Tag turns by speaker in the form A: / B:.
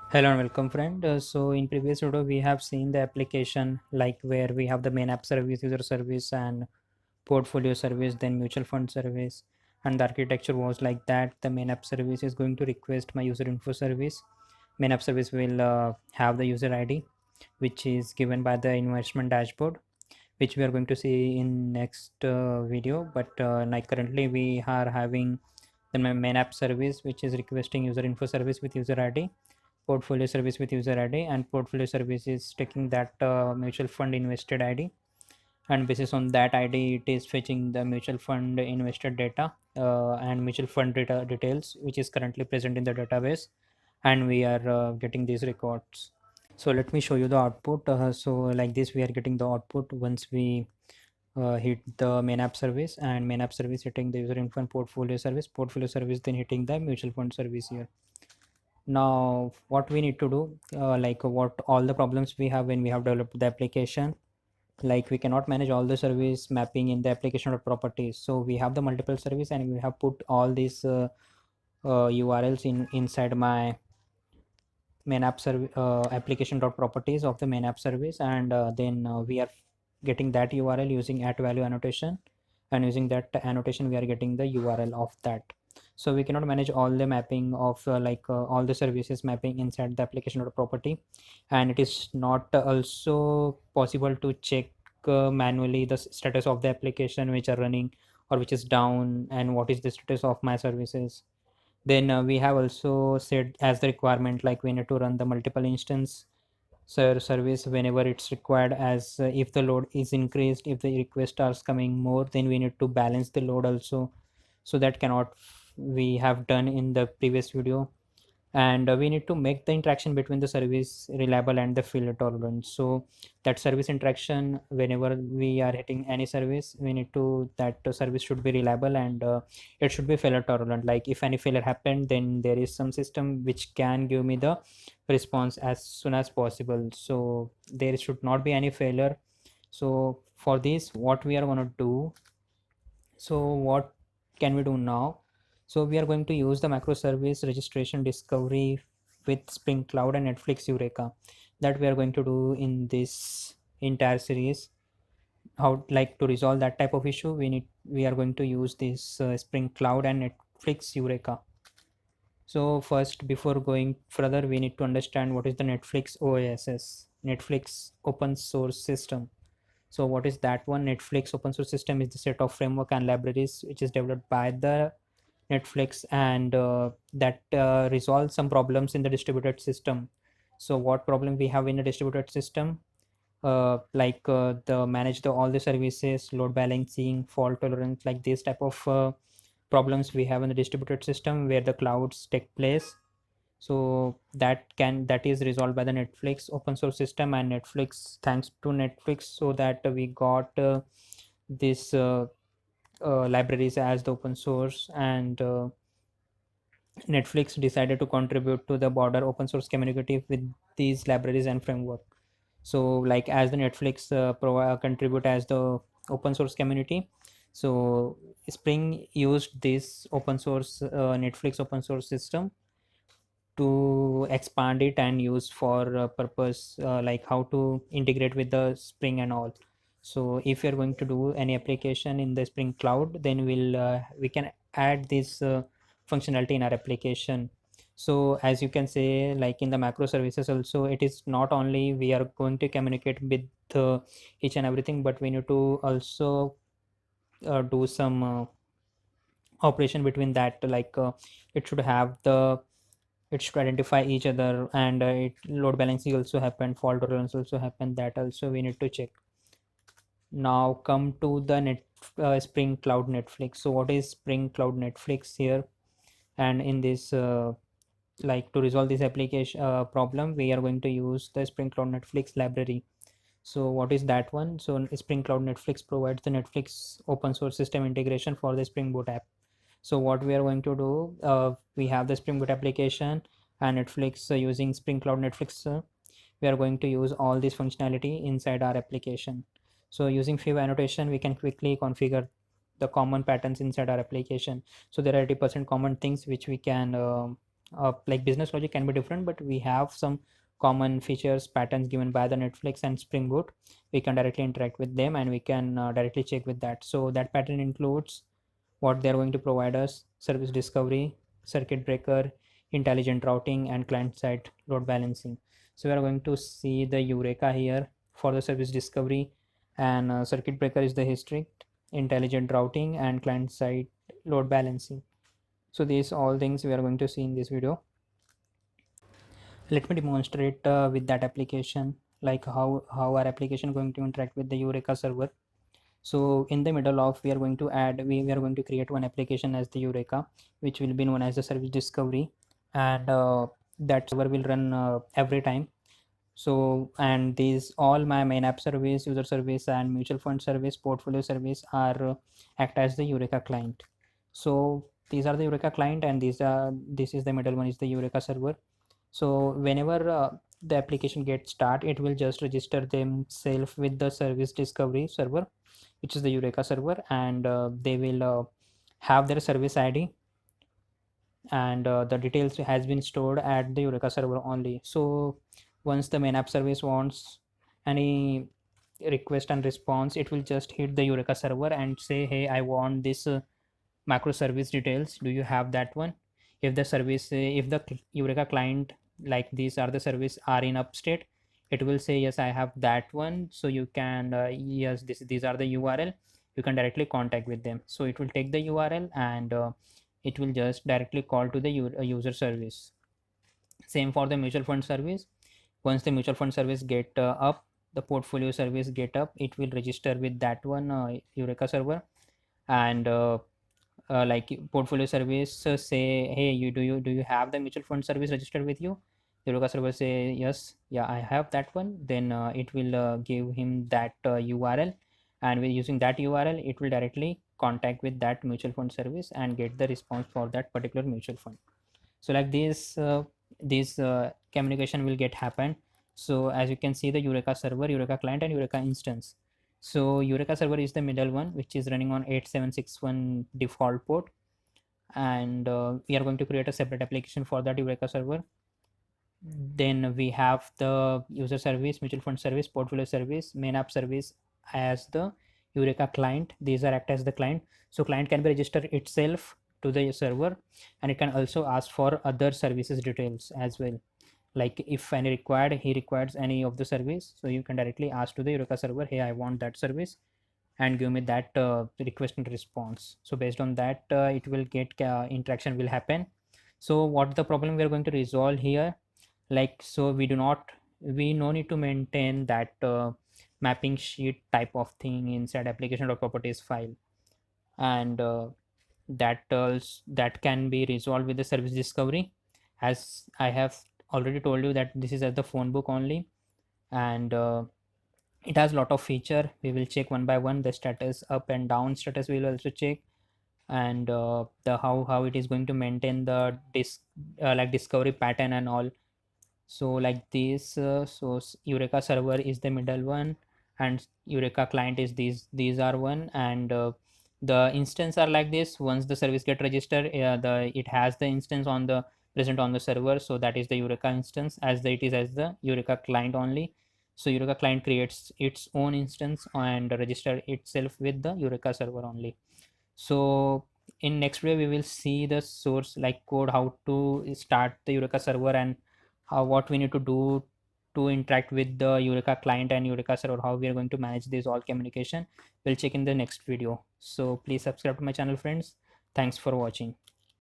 A: Hello and welcome friend. So in previous video we have seen the application like where we have the main app service, user service and portfolio service, then mutual fund service, and the architecture was like that. The main app service is going to request my user info service. Main app service will have the user ID which is given by the investment dashboard, which we are going to see in next video. But like currently we are having the main app service which is requesting user info service with user ID, portfolio service with user ID, and portfolio service is taking that mutual fund invested ID, and basis on that ID it is fetching the mutual fund invested data and mutual fund data details which is currently present in the database, and we are getting these records. So let me show you the output. So like this we are getting the output once we hit the main app service, and main app service hitting the user info and portfolio service then hitting the mutual fund service here. Now what we need to do, like what all the problems we have when we have developed the application, like we cannot manage all the service mapping in the application or properties. So we have the multiple service and we have put all these urls inside my main app service application dot properties of the main app service, and then we are getting that url using at value annotation, and using that annotation we are getting the url of that. So we cannot manage all the mapping of all the services mapping inside the application dot property, and it is not also possible to check manually the status of the application which are running or which is down, and what is the status of my services. Then we have also said as the requirement like we need to run the multiple instance service whenever it's required, as if the load is increased, if the request are coming more, then we need to balance the load also. So that cannot we have done in the previous video, and we need to make the interaction between the service reliable and the failure tolerant. So that service interaction, whenever we are hitting any service, we need to that service should be reliable, and it should be failure tolerant. Like if any failure happened, then there is some system which can give me the response as soon as possible, so there should not be any failure. So for this what we are going to do, so what can we do now? So we are going to use the microservice registration discovery with Spring Cloud and Netflix Eureka, that we are going to do in this entire series. How like to resolve that type of issue, we are going to use this Spring Cloud and Netflix Eureka. So first, before going further, we need to understand what is the Netflix OASS, Netflix Open Source System. So what is that one? Netflix open source system is the set of framework and libraries which is developed by the Netflix, and that resolves some problems in the distributed system. So what problem we have in a distributed system? The manage the all the services, load balancing, fault tolerance, like this type of problems we have in the distributed system where the clouds take place. So that is resolved by the Netflix open source system, and Netflix, thanks to Netflix, so that we got this libraries as the open source, and Netflix decided to contribute to the broader open source community with these libraries and framework. So like as the Netflix contribute as the open source community, so Spring used this open source Netflix open source system to expand it and use for purpose like how to integrate with the Spring and all. So if you're going to do any application in the Spring Cloud, then we can add this functionality in our application. So as you can say, like in the macro services also, it is not only we are going to communicate with each and everything, but we need to also do some operation between that, it should have the it should identify each other, and load balancing also happen, fault tolerance also happen, that also we need to check. Now come to the Spring Cloud Netflix. So what is Spring Cloud Netflix here? And in this to resolve this application problem, we are going to use the Spring Cloud Netflix library. So what is that one? So Spring Cloud Netflix provides the Netflix open source system integration for the Spring Boot app. So what we are going to do, we have the Spring Boot application and Netflix using Spring Cloud Netflix. We are going to use all this functionality inside our application. So using few annotation, we can quickly configure the common patterns inside our application. So there are 80% common things which we can like business logic can be different, but we have some common features patterns given by the Netflix and Spring Boot. We can directly interact with them and we can directly check with that. So that pattern includes what they're going to provide us: service discovery, circuit breaker, intelligent routing, and client side load balancing. So we are going to see the Eureka here for the service discovery, and circuit breaker is the history, intelligent routing, and client side load balancing. So these all things we are going to see in this video. Let me demonstrate with that application, like how our application going to interact with the Eureka server. So in the middle of, we are going to add, we are going to create one application as the Eureka, which will be known as the service discovery, and that server will run every time. So, and these all my main app service, user service, and mutual fund service, portfolio service are act as the Eureka client. So these are the Eureka client, and this is the middle one is the Eureka server. So whenever the application gets start, it will just register themselves with the service discovery server, which is the Eureka server, and they will have their service ID, and the details has been stored at the Eureka server only. So once the main app service wants any request and response, it will just hit the Eureka server and say, hey, I want this macro service details, do you have that one? If the service if the Eureka client, like these are the service are in upstate, it will say yes, I have that one, so you can yes, these are the URL, you can directly contact with them. So it will take the URL, and it will just directly call to the user service. Same for the mutual fund service. Once the mutual fund service get up, the portfolio service get up, it will register with that one Eureka server, and like portfolio service say, hey, you have the mutual fund service registered with you? The Eureka server say yes, yeah, I have that one. Then it will give him that URL, and with using that URL, it will directly contact with that mutual fund service and get the response for that particular mutual fund. So like this communication will get happen. So as you can see, the Eureka server, Eureka client, and Eureka instance. So Eureka server is the middle one, which is running on 8761 default port, and we are going to create a separate application for that Eureka server. Then we have the user service, mutual fund service, portfolio service, main app service as the Eureka client. These are act as the client. So client can be registered itself to the server, and it can also ask for other services details as well. Like if any required, he requires any of the service, so you can directly ask to the Eureka server, hey, I want that service, and give me that request and response. So based on that, it will get interaction will happen. So what the problem we are going to resolve here, like, so we no need to maintain that mapping sheet type of thing inside application.properties file, and that can be resolved with the service discovery. As I have already told you that this is at the phone book only, and it has a lot of feature. We will check one by one. The status up and down status we will also check, and the how it is going to maintain the like discovery pattern and all. So like this Eureka server is the middle one, and Eureka client is these are one, and the instance are like this. Once the service get registered, the it has the instance on the present on the server, so that is the Eureka instance, as it is as the Eureka client only. So Eureka client creates its own instance and register itself with the Eureka server only. So in next video we will see the source like code, how to start the Eureka server, and how what we need to do to interact with the Eureka client and Eureka server, how we are going to manage this all communication. We'll check in the next video. So please subscribe to my channel, friends. Thanks for watching.